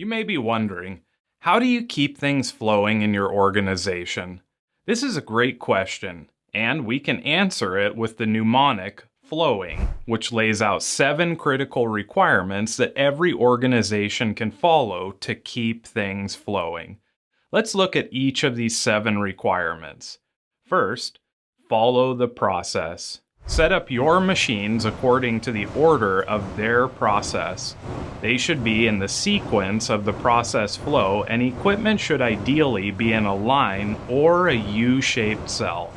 You may be wondering, how do you keep things flowing in your organization? This is a great question, and we can answer it with the mnemonic flowing, which lays out 7 critical requirements that every organization can follow to keep things flowing. Let's look at each of these 7 requirements. First, follow the process. Set up your machines according to the order of their process. They should be in the sequence of the process flow, and equipment should ideally be in a line or a U-shaped cell.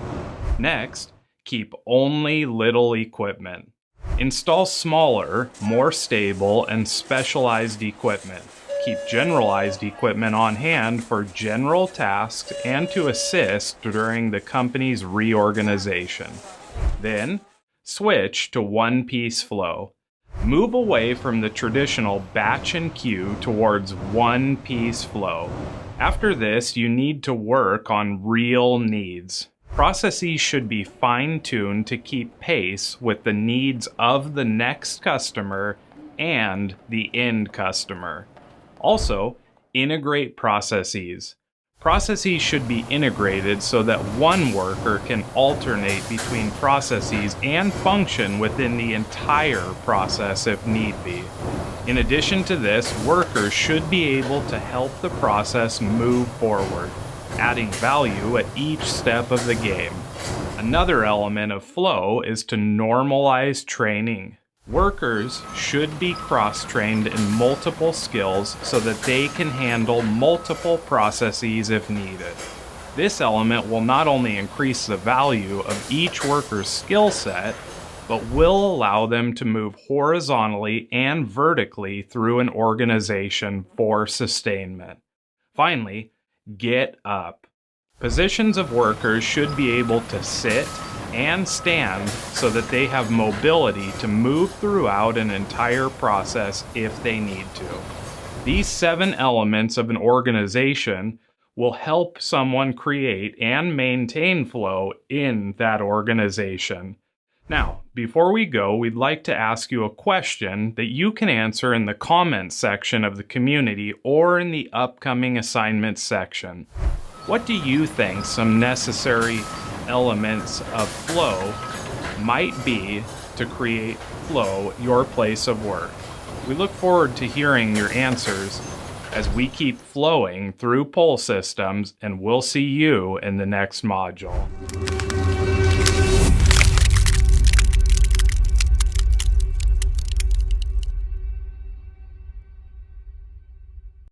Next, keep only little equipment. Install smaller, more stable, and specialized equipment. Keep generalized equipment on hand for general tasks and to assist during the company's reorganization. Then, switch to one-piece flow. Move away from the traditional batch and queue towards one-piece flow. After this, you need to work on real needs. Processes should be fine-tuned to keep pace with the needs of the next customer and the end customer. Also, integrate processes. Processes should be integrated so that one worker can alternate between processes and function within the entire process if need be. In addition to this, workers should be able to help the process move forward, adding value at each step of the game. Another element of flow is to normalize training. Workers should be cross-trained in multiple skills so that they can handle multiple processes if needed. This element will not only increase the value of each worker's skill set, but will allow them to move horizontally and vertically through an organization for sustainment. Finally, get up. Positions of workers should be able to sit and stand so that they have mobility to move throughout an entire process if they need to. These 7 elements of an organization will help someone create and maintain flow in that organization. Now, before we go, we'd like to ask you a question that you can answer in the comments section of the community or in the upcoming assignments section. What do you think some necessary elements of flow might be to create flow at your place of work? We look forward to hearing your answers as we keep flowing through Pole Systems, and we'll see you in the next module.